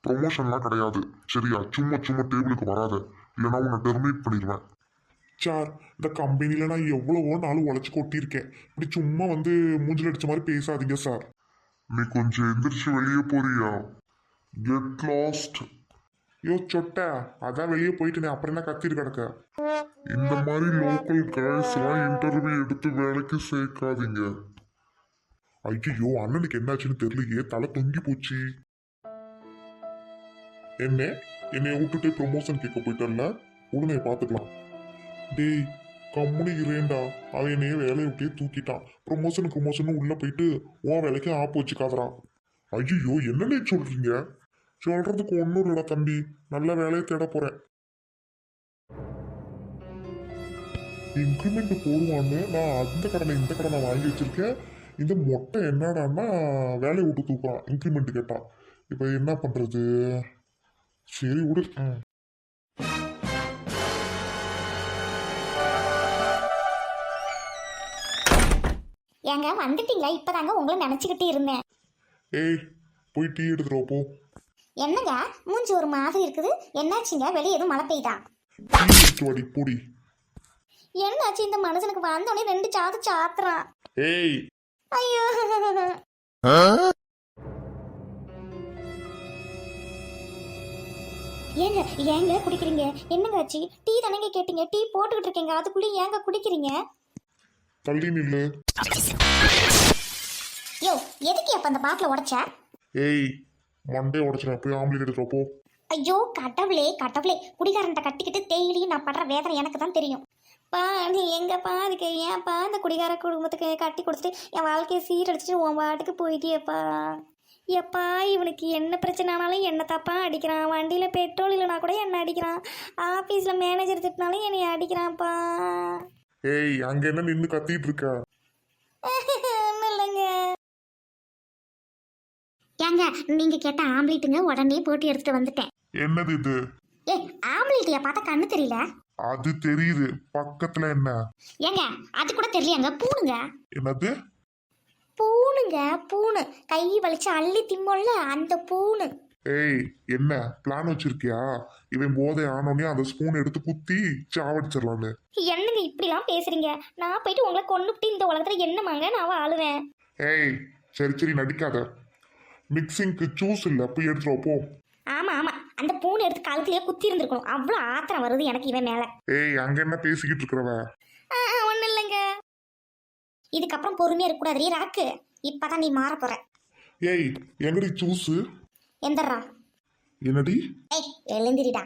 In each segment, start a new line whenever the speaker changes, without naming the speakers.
ப்ரொமோஷன்லாம் கிடையாது. சரியா? சும்மா சும்மா டேபிளுக்கு வராத, இல்லைன்னா உன்னை டெர்மினேட் பண்ணிடுவேன்.
சார், இந்த கம்பெனியில் நான் எவ்வளவோ நாள் உழைச்சி கொட்டியிருக்கேன். இப்படி சும்மா வந்து மூஞ்சில் அடிச்ச மாதிரி பேசாதீங்க சார்.
நீ கொஞ்சம் எந்திரிச்சு வெளியே போறியா? Get lost.
யோ சொட்ட, அதான் வெளியே போயிட்டு அப்புறம் என்ன கத்திட்டு கிடக்க.
இந்த மாதிரி லோக்கல் கைஸ்லாம் இன்டர்வியூ எடுத்து வேலைக்கு சேர்க்காதீங்க.
ஐயோ, அண்ணனுக்கு என்னாச்சுன்னு தெரியலையே, தலை தொங்கி போச்சு. என்னைய விட்டுட்டு ப்ரொமோஷன் கேட்க போயிட்டல, உடனே பார்த்துக்கலாம். டேய், கம்முனி இரேண்டா, அவன் என்னைய வேலையை விட்டே தூக்கிட்டான். ப்ரொமோஷன் உள்ள போயிட்டு உன் வேலைக்கு ஆப்பு வச்சுக்காதறான். ஐயோ, என்னன்னே சொல்றீங்க? சொல்றதுக்கு ஒன்றும் இல்லடா தம்பி, நல்ல வேலையை தேட போறேன். இன்க்ரிமெண்ட் போடுவான்னு நான் அந்த கடனை இந்த கடனை வாங்கி வச்சிருக்கேன். இந்த மொட்டை என்னடான்னா வேலையை விட்டு தூக்குறான் இன்க்ரிமெண்ட் கேட்டான். இப்போ என்ன பண்றது? சரி விடு.
ஏங்க வந்துட்டீங்களா? இப்பதாங்க உங்களை நினைச்சுக்கிட்டு இருந்தேன்.
ஏய், போய் டீ எடுத்துட்டு வா, போ.
என்னங்க மூஞ்சி ஒரு மாதிரி இருக்குது, என்னாச்சுங்க? வெளியே எதுவும் மழை பெய்யுதா?
டீ எடுத்து வாடி, போடி.
என்னாச்சு இந்த மனுஷனுக்கு? வந்தோடனே 2 சாத்து சாத்துறான்.
ஏய்,
ஐயோ, ஏங்க ஏங்க குடிக்கிறீங்க? என்னங்க ஆச்சு? டீ தானேங்க கேட்டீங்க, டீ போட்டுக்கிட்டு இருக்கீங்க, அதுக்குள்ளே ஏங்க குடிக்கிறீங்க?
தள்ளி நில்லு.
யோ, எதுக்கு அப்ப அந்த பாட்டில உடைச்ச?
ஏய், மண்டே உடச்சிடறேன், போய் ஆம்லேட் எடுத்துட்டு வா, போ.
ஐயோ கடவுளே கடவுளே, குடிகாரன்ட்ட கட்டிக்கிட்டு டெய்லியும் நான் படுற வேதனை எனக்கு தான் தெரியும். பா நீ எங்கப்பா அதுக்கு ஏன்ப்பா இந்த குடிகார குடும்பத்துக்கு கட்டி கொடுத்துட்டு என் வாழ்க்கையை சீரடிச்சிட்டு உன் பாட்டுக்கு போயிட்டியப்பா. எப்பா இவனுக்கு என்ன பிரச்சனைனாலும் என்ன தப்பா அடிக்கிறான், வண்டியில் பெட்ரோல் இல்லைனா கூட என்ன அடிக்கிறான், ஆஃபீஸில் மேனேஜர் திட்டினாலும் என்னை அடிக்கிறான்ப்பா.
ஏய், அங்க என்ன நின்று கத்திட்டு இருக்க?
ஒன்றும் இல்லைங்க. ஏங்க நீங்க கேட்ட ஆம்லேட்டுங்க, உடனே போட்டு எடுத்துட்டு வந்துட்டேன்.
என்னது இது?
ஏ, ஆம்லேட்டியா? பார்த்தா கண்ணு தெரியல.
அது தெரியுது, பக்கத்துல என்ன?
ஏங்க அது கூட தெரியலங்க, பூணுங்க.
என்னது?
பூணுங்க, பூணு. கை வலிச்சு அள்ளி திம்மோல்ல, அந்த பூணு.
ஏய், என்ன பிளான் வச்சிருக்கியா? இவன் போதை ஆனோடனே அந்த ஸ்பூன் எடுத்து குத்தி சாவடிச்சிடலான்னு.
என்னங்க இப்படிலாம் பேசுறீங்க? நான் போயிட்டு உங்களை கொண்டுபிட்டு இந்த உலகத்துல என்னமாங்க நான் வாழுவேன்?
ஏய், சரி சரி நடிக்காத. மிக்சிங்க்கு ஜூஸ் இல்லை, போய் எடுத்துட்டு வா, போ.
ஆமா ஆமா, அந்த பூணு எடுத்து கழுத்துலயே குத்தி இருந்திருக்கணும். அவ்வளோ ஆத்திரம் வருது எனக்கு இவன் மேல.
ஏய், அங்க என்ன பேசிக்கிட்டு இருக்கிறவ?
ஒன்றும் இல்லைங்க. இதுக்கப்புறம் பொறுமையா இருக்கக்கூடாது ராக்கு, இப்பதான் நீ மாற போற.
ஏய், எங்கடி ஜூஸ்?
எந்தர்றா?
என்னடி?
ஏய் எழுந்திரிடா.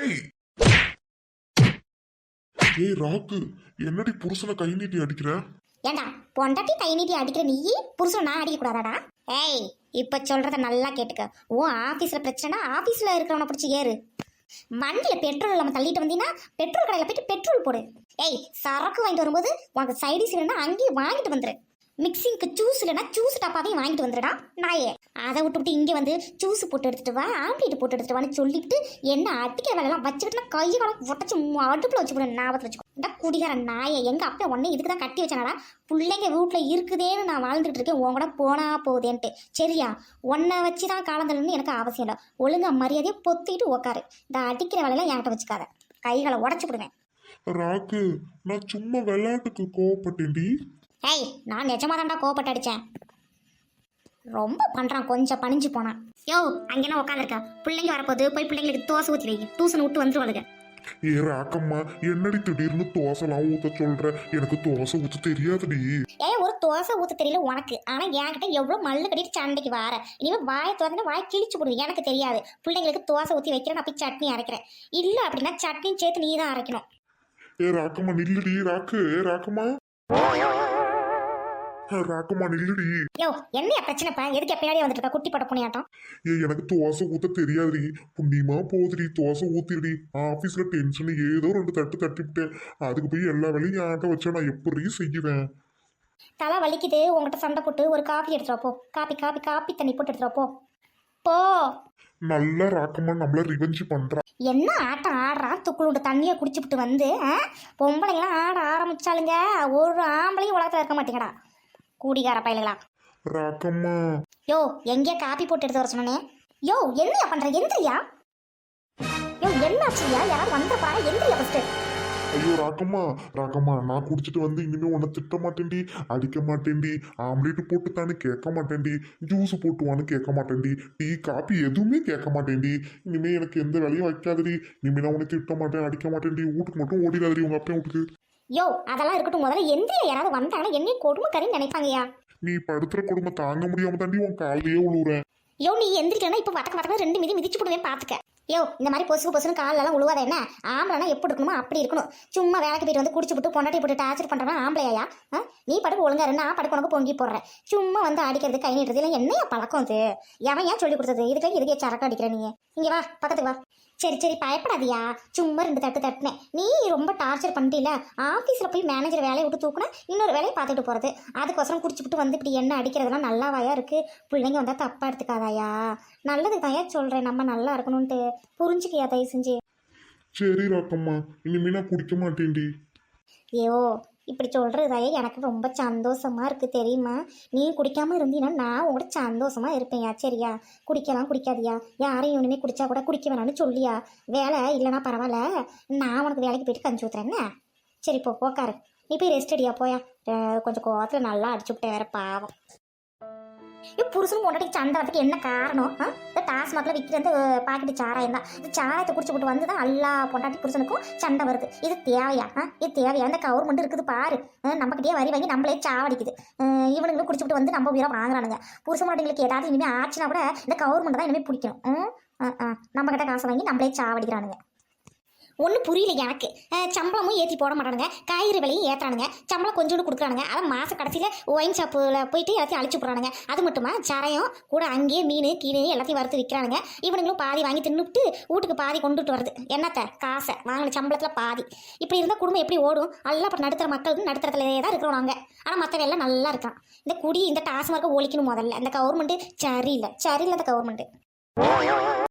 ஏய் ஏய் ராக்கு, என்னடி புருஷனை கை நீட்டி அடிக்கிற?
ஏண்டா பொண்டாட்டி கை நீட்டி அடிக்கிற நீ புருஷன் நான் அடிக்க கூடாதாடா? ஏய், இப்ப சொல்றத நல்லா கேட்டுக்க. ஓ ஆபீஸ்ல பிரச்சனை, ஆபீஸ்ல இருக்கிறவனை பிடிச்சி ஏறு. வண்டியில பெட்ரோல் இல்லாம தள்ளிட்டு வந்தீங்கன்னா பெட்ரோல் கடையில போயிட்டு பெட்ரோல் போடு. ஏய், சரக்கு வாங்கிட்டு வரும்போது உனக்கு சைடிஸ் இல்லைன்னா அங்கேயும் வாங்கிட்டு வந்துரு. மிக்சிங்க்கு ஜூஸ் இல்லைன்னா ஜூஸ் டப்பாவையும் வாங்கிட்டு வந்துடுடா நாயே. அதை விட்டு இங்கே வந்து ஜூஸ் போட்டு எடுத்துட்டு வா, ஆம்லேட் போட்டு எடுத்துட்டு வான்னு சொல்லிட்டு என்ன அடிக்கிற வேலையெல்லாம் வச்சுக்கிட்டு நான் கையை காலம் உடச்சி அடுப்பில் வச்சு போட ஞாபகத்தில் வச்சுக்கோ. இந்த குடிகார நாயை, எங்கள் அப்பா உடனே இதுக்கு தான் கட்டி வச்சானடா, பிள்ளைங்க வீட்டில் இருக்குதேன்னு நான் வாழ்ந்துட்டு இருக்கேன், உன் கூட போனா போகுதேன்ட்டு. சரியா? உன்னை வச்சு தான் காலந்தலன்னு எனக்கு அவசியம் இல்லை. ஒழுங்கா மரியாதையை பொத்திட்டு உக்காரு. இந்த அடிக்கிற வேலையெல்லாம் என்கிட்ட வச்சுக்காத, கைகளை உடச்சி விடுவேன்.
ராக்கு, நான் சும்மா விளையாட்டுக்கு கோவப்பட்டேன்டி.
ஏய், நான் நிஜமா தான்டா கோவப்பட்டு அடித்தேன். ரொம்ப பண்ணுறான், கொஞ்சம் பணிஞ்சு போனான். யோ, அங்கேனா உட்காந்துருக்கா, பிள்ளைங்க வரப்போது போய் பிள்ளைங்களுக்கு தோசை ஊற்றி வை, டியூஷன் விட்டு வந்துருவாளுங்க.
ஏ ராக்கம்மா, என்னடி திடீர்னு தோசைலாம் ஊற்ற சொல்ற? எனக்கு தோசை ஊற்ற தெரியாதுடி.
ஏன் ஒரு தோசை ஊற்ற தெரியல உனக்கு, ஆனால் என்கிட்ட எவ்வளோ மல்லு கட்டிட்டு சண்டைக்கு வார. இனிமேல் வாயை திறந்து வாயை கிழிச்சு போடுது. எனக்கு தெரியாது, பிள்ளைங்களுக்கு தோசை ஊற்றி வைக்கிறேன், நான் போய் சட்னி அரைக்கிறேன். இல்லை அப்படின்னா சட்னியும் சேர்த்து நீ தான் அரைக்கணும்.
ஏ ராக்கம்மா நில்லுடி. ராக்கு, ஏ ராக்கம்மா, ராக்கம்மா நில்லுடி.
யோ, என்ன பிரச்சனைப்பா? எதுக்கு பின்னாடி வந்துட்டு இருக்கா குட்டி பட புனியாட்டம்?
ஏ, எனக்கு தோசை ஊத்த தெரியாதுடி. புண்ணியமா போகுதுடி, தோசை ஊத்திடுடி. ஆபீஸ்ல டென்ஷன் ஏதோ 2 தட்டு தட்டிவிட்டேன், அதுக்கு போய் எல்லா வேலையும் ஆட்ட வச்சா நான் எப்படி செய்வேன்?
தலை வலிக்குது, உங்ககிட்ட சண்டை போட்டு ஒரு காஃபி எடுத்துட்டு போ. காப்பி தண்ணி போட்டு எடுத்துட்டு போ. போ.
நல்ல ராக்கம்மா நம்மள ரிவெஞ்ச் பண்றா.
என்ன ஆட்டம் ஆடுறா? துக்குளுண்டு தண்ணியை குடிச்சுட்டு வந்து பொம்பளைங்களாம் ஆட ஆரம்பிச்சாலுங்க, ஒரு ஆம்பளையும் உலகத்தில் இருக்க மாட்டேங்கடா, கூடிகார பயலுகளா.
ராக்கம்மா,
யோ எங்கேயா காப்பி போட்டு எடுத்து வர சொன்னே? யோ என்னையா பண்ற? எந்திரியா? யோ என்னாச்சுயா? யாராவது வந்துடுறாங்க, எந்திரியா ஃபர்ஸ்ட்.
ஐயோ ராக்கம்மா, ராக்கம்மா, நான் குடிச்சிட்டு வந்து இனிமே உன்னை திட்ட மாட்டேன்டி, அடிக்க மாட்டேன்டி, ஆம்லேட் போட்டு தானே கேட்க மாட்டேன்டி, ஜூஸ் போட்டுவான்னு கேட்க மாட்டேன்டி, டீ காப்பி எதுவுமே கேட்க மாட்டேன்டி. இனிமே எனக்கு எந்த வேலையும் வைக்காதடி. இனிமே நான் உன்னை திட்ட மாட்டேன், அடிக்க மாட்டேன்டி. வீட்டுக்கு மட்டும் ஓடிடாதடி உங்க அப்பா வீட்டுக்கு.
யோ அதெல்லாம் இருக்கட்டும், முதல்ல எந்திரியா. யாராவது வந்தாங்கன்னா என்னையும் கொடுமை கறின்னு நினைப்பாங்கயா.
நீ படுத்துற குடும்ப தாங்க முடியாம தாண்டி உன் காலையே விழுவுறேன்.
யோ நீ எந்திரிக்கலன்னா இப்போ வடக்க வடக்க 2 மிதி மிதிச்சு போடுவேன் பாத்துக்க. யோ இந்த மாதிரி பொசுக்கு பொசுன்னு காலெல்லாம் உழுவாத என்ன? ஆம்பளைனா எப்படி இருக்கணுமோ அப்படி இருக்கணும். சும்மா வேலைக்கு போயிட்டு வந்து குடிச்சு போட்டு பொண்டாட்டி போட்டு டார்ச்சர் பண்றவன் ஆம்பளையா? நீ படுக்க ஒழுங்கா இருந்தா படுக்க உனக்கு பொங்கி போடுறேன். சும்மா வந்து அடிக்கிறது கை நீட்டுறது இல்லை என்னையா பழக்கம் அது? எவன் ஏன் சொல்லி கொடுத்தது? இதுக்கே சரக்கு அடிக்கிற நீங்க. இங்க வா பக்கத்துக்கு வா. சரி சரி பயப்படாதியா, சும்மா 2 தட்டு தட்டுனேன். நீ ரொம்ப டார்ச்சர் பண்ணிட்டீல, ஆஃபீஸில் போய் மேனேஜர் வேலையை விட்டு தூக்குனா இன்னொரு வேலையை பார்த்துட்டு போகிறது. அதுக்கோசரம் குடிச்சுட்டு வந்து இப்படி என்ன அடிக்கிறதுலாம் நல்லாவாயா இருக்குது? பிள்ளைங்க வந்தால் தப்பாக எடுத்துக்காதாயா? நல்லதுக்கு தாயா சொல்கிறேன், நம்ம நல்லா இருக்கணும்ன்ட்டு. புரிஞ்சுக்கியா தயவு செஞ்சு?
சரி ராக்கம்மா, இனிமே நான் குடிக்க மாட்டேன்டி.
ஐயோ இப்படி சொல்கிறதாயே எனக்கு ரொம்ப சந்தோஷமா இருக்குது தெரியுமா? நீ குடிக்காமல் இருந்தீன்னா நான் உங்களோட சந்தோஷமா இருப்பேன்யா. சரியா? குடிக்கலாம் குடிக்காதியா, யாரையும் இனிமேல் குடிச்சா கூட குடிக்க வேணாம்னு சொல்லியா? வேலை இல்லைனா பரவாயில்ல, நான் உனக்கு வேலைக்கு போயிட்டு கஞ்சி ஊத்துறேன்னு. சரி போ உக்காரு, நீ போய் ரெஸ்ட் அடியா போயா. கொஞ்சம் கோவத்தில் நல்லா அடிச்சு விட்டேன் வேற பாவம். புருஷனும் பொண்டாட்டி சண்டை வரதுக்கு என்ன காரணம்? இந்த டாஸ்மாகில் விற்கிற அந்த பாக்கெட்டு சாராயம் தான். இந்த சாராயத்தை குடிச்சு போட்டு வந்து தான் எல்லா பொண்டாட்டி புருஷனுக்கும் சண்டை வருது. இது தேவையா? இது தேவையா? இந்த கவர்மெண்ட் இருக்குது பாரு, நம்மக்கிட்டே வரி வாங்கி நம்மளே சாவடிக்குது. இவனுங்களும் குடிச்சு போட்டு வந்து நம்ம உயிரை வாங்குறானுங்க. புருஷ மாட்டிங்களுக்கு ஏதாவது இனிமேல் ஆச்சுன்னா கூட இந்த கவர்மெண்ட் தான் இனிமேல் பிடிக்கணும். நம்ம கிட்ட காசை வாங்கி நம்மளே சாவடிக்கிறானுங்க. ஒன்றும் புரியல எனக்கு. சம்பளமும் ஏற்றி போட மாட்டானுங்க, காய்கறி விலையும் ஏற்றானுங்க, சம்பளம் கொஞ்சோண்டு கொடுக்குறானுங்க. அதை மாத கடைசியில் ஒயின் ஷாப்பில் போயிட்டு எல்லாத்தையும் அழிச்சு விட்றானுங்க. அது மட்டுமா சாராயம் கூட அங்கேயே மீன் கீழே எல்லாத்தையும் வறுத்து விற்கிறானுங்க. இவனுங்களும் பாதி வாங்கி தின்னுட்டு வீட்டுக்கு பாதி கொண்டுட்டு வருது. என்னத்த காசை வாங்கின சம்பளத்தில் பாதி. இப்படி இருந்தால் குடும்பம் எப்படி ஓடும்? நல்லா இப்போ நடுத்தர மக்களுக்கு நடுத்தரத்துலேயே தான் இருக்கிறோம் நாங்கள். ஆனால் மற்றவெல்லாம் நல்லா இருக்கான். இந்த குடி இந்த டாஸ்மார்க்கை ஒழிக்கணும் முதல்ல. இந்த கவர்மெண்ட்டு சரியில்லை இந்த கவர்மெண்ட்டு.